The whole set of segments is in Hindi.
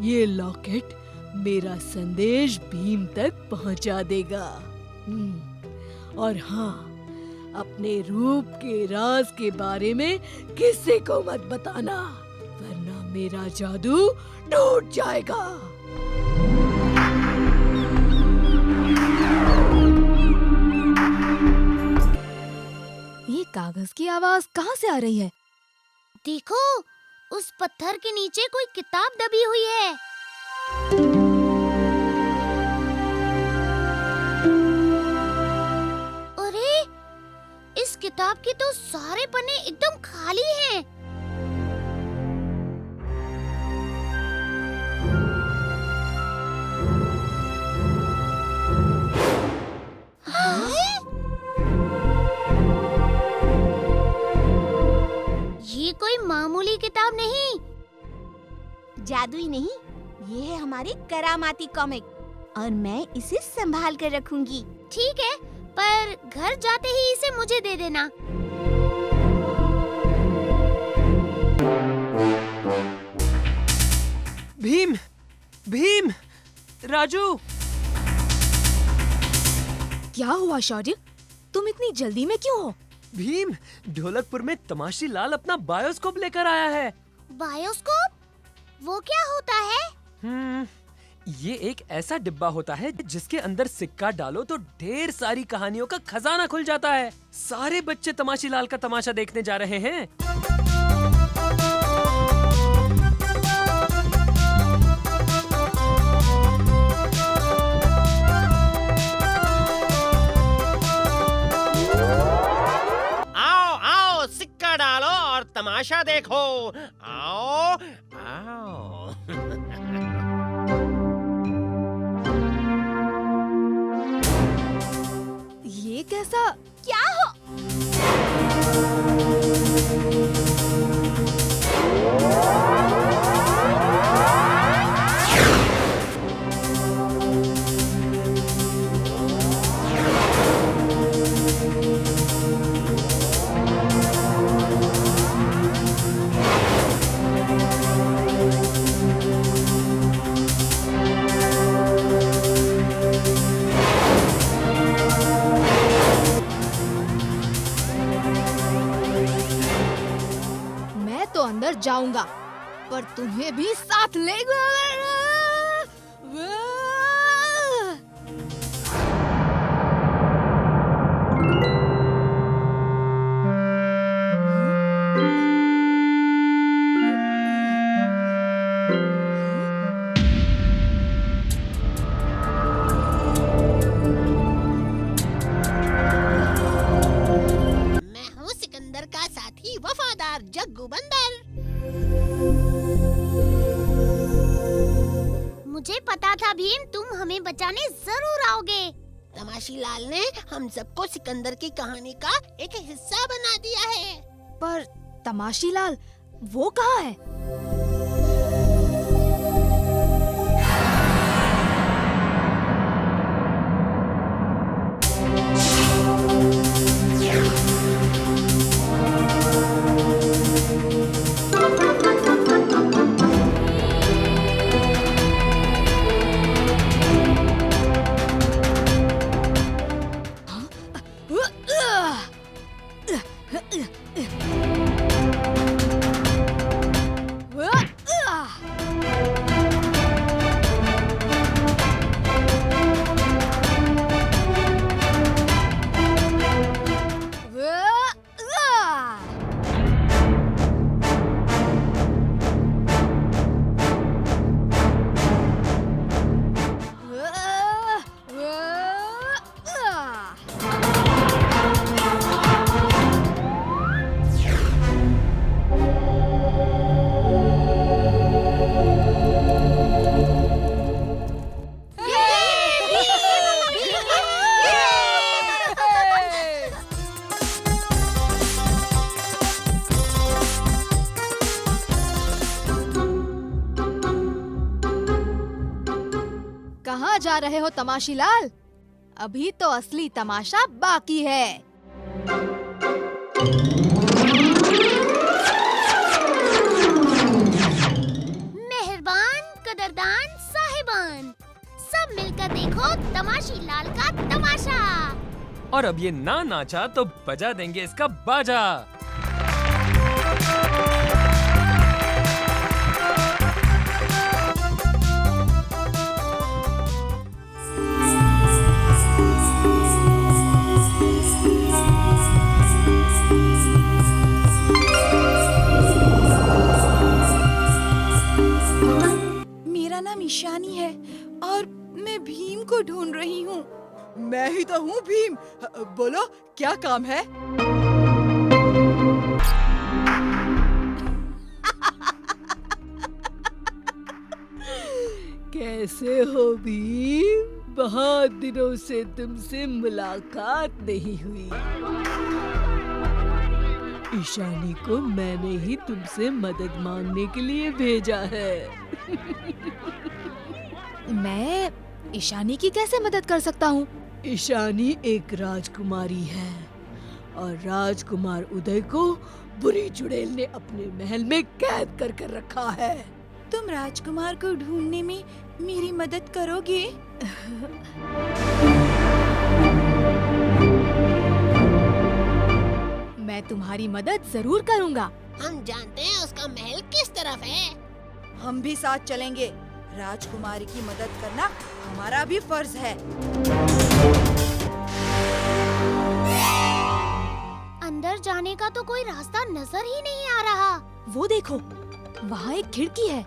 ये लॉकेट मेरा संदेश भीम तक पहुंचा देगा। और हाँ, अपने रूप के राज के बारे में किसी को मत बताना, वरना मेरा जादू टूट जाएगा। ये कागज की आवाज कहाँ से आ रही है? देखो, उस पत्थर के नीचे कोई किताब दबी हुई है। अरे, इस किताब के तो सारे पन्ने एकदम खाली हैं। ये कोई मामूली किताब नहीं। जादुई नहीं, ये है हमारी करामाती कॉमिक और मैं इसे संभाल कर रखूंगी। ठीक है, पर घर जाते ही इसे मुझे दे देना। भीम, भीम, राजू। क्या हुआ शौर्य? तुम इतनी जल्दी में क्यों हो? भीम, ढोलकपुर में तमाशी लाल अपना बायोस्कोप लेकर आया है। बायोस्कोप? वो क्या होता है? ये एक ऐसा डिब्बा होता है जिसके अंदर सिक्का डालो तो ढेर सारी कहानियों का खजाना खुल जाता है। सारे बच्चे तमाशी लाल का तमाशा देखने जा रहे हैं। सिक्का डालो और तमाशा देखो। आओ, आओ। ये कैसा? क्या हो? मैं तो अंदर जाऊंगा, पर तुम्हें भी साथ लेगा। मैं हूँ सिकंदर का साथी वफादार जग्गू बंदर। मुझे पता था भीम, तुम हमें बचाने जरूर आओगे। तमाशी लाल ने हम सबको सिकंदर की कहानी का एक हिस्सा बना दिया है। पर तमाशी लाल वो कहाँ है? कहाँ जा रहे हो तमाशी लाल? अभी तो असली तमाशा बाकी है। मेहरबान कदरदान और अब ये ना नाचा तो बजा देंगे इसका बाजा। मेरा नाम ईशानी है और मैं भीम को ढूंढ रही हूँ। मैं ही तो हूँ भीम। बोलो क्या काम है? कैसे हो भीम? बहुत दिनों से तुमसे मुलाकात नहीं हुई। ईशानी को मैंने ही तुमसे मदद मांगने के लिए भेजा है। मैं ईशानी की कैसे मदद कर सकता हूँ? ईशानी एक राजकुमारी है और राजकुमार उदय को बुरी चुड़ैल ने अपने महल में कैद कर रखा है। तुम राजकुमार को ढूंढने में मेरी मदद करोगे? मैं तुम्हारी मदद जरूर करूँगा। हम जानते हैं उसका महल किस तरफ है। हम भी साथ चलेंगे। राजकुमारी की मदद करना हमारा भी फर्ज है। अंदर जाने का तो कोई रास्ता नजर ही नहीं आ रहा। वो देखो, वहाँ एक खिड़की है।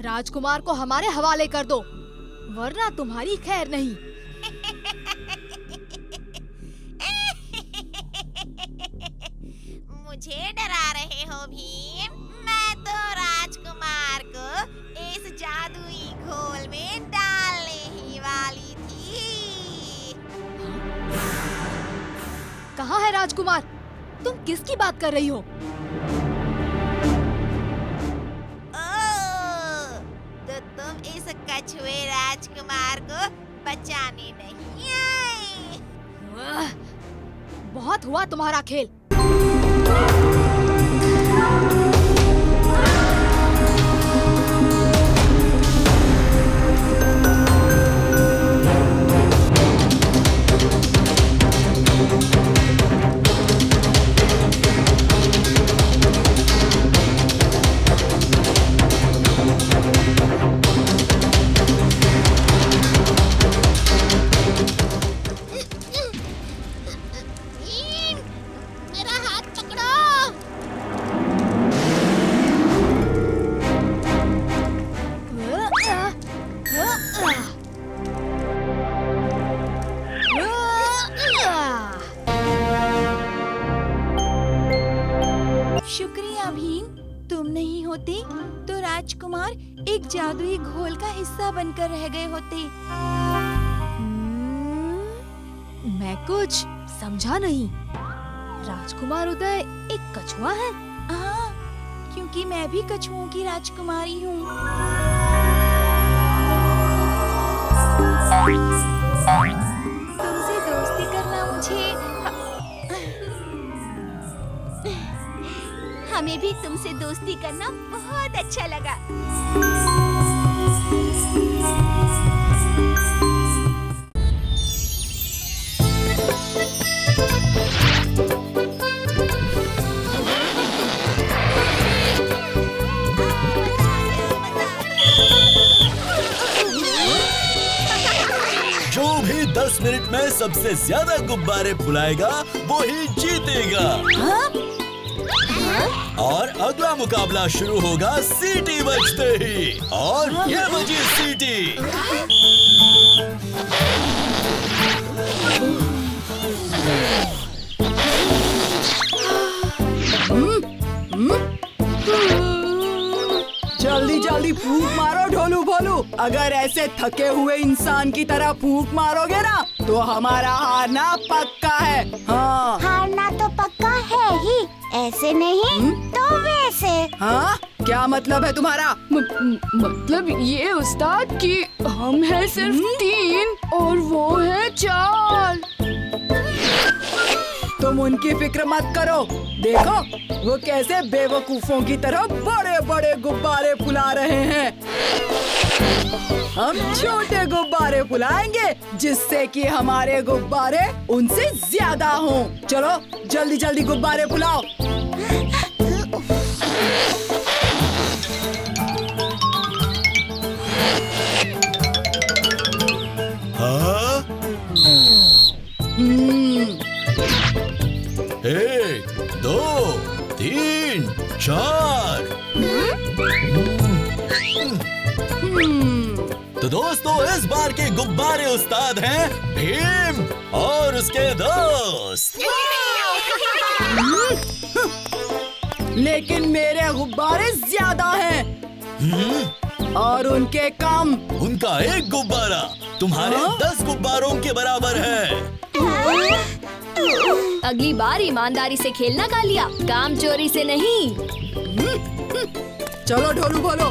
राजकुमार को हमारे हवाले कर दो, वरना तुम्हारी खैर नहीं। मुझे डरा रहे हो भीम? मैं तो राजकुमार को इस जादुई घोल में डालने ही वाली थी। कहाँ है राजकुमार? तुम किसकी बात कर रही हो? ओह, तो तुम इस कछुए राजकुमार को बचाने नहीं आए। बहुत हुआ तुम्हारा खेल। मेरा हाथ पकड़ो। शुक्रिया भीम। तुम नहीं होते तो राजकुमार एक जादुई घोल का हिस्सा बनकर रह गए होते। मैं कुछ समझा नहीं। राजकुमार उदय एक कछुआ है? हाँ, क्योंकि मैं भी कछुओं की राजकुमारी हूँ। तुमसे दोस्ती करना हमें भी तुमसे दोस्ती करना बहुत अच्छा लगा। जो भी 10 मिनट में सबसे ज्यादा गुब्बारे फुलाएगा वो ही जीतेगा। और अगला मुकाबला शुरू होगा सीटी बजते ही। और ये बजी सीटी। जल्दी जल्दी फूंक मारो ढोलू भोलू। अगर ऐसे थके हुए इंसान की तरह फूंक मारोगे ना तो हमारा हारना पक्का है। हाँ हारना तो पक्का है ही, ऐसे नहीं तो वैसे। हाँ, क्या मतलब है तुम्हारा? मतलब ये उस्ताद कि हम हैं सिर्फ 3 और वो है 4। तुम उनकी फिक्र मत करो। देखो वो कैसे बेवकूफों की तरह बड़े बड़े गुब्बारे फुला रहे हैं। हम छोटे गुब्बारे फुलाएंगे जिससे कि हमारे गुब्बारे उनसे ज्यादा हों। चलो जल्दी जल्दी गुब्बारे फुलाओ। हाँ? 1, 2, 3, 4। तो दोस्तों इस बार के गुब्बारे उस्ताद हैं भीम और उसके दोस्त। लेकिन मेरे गुब्बारे ज्यादा हैं और उनके कम। उनका एक गुब्बारा तुम्हारे 10 गुब्बारों के बराबर है। अगली बार ईमानदारी से खेलना कालिया, काम चोरी से नहीं। चलो ढोलू बोलो।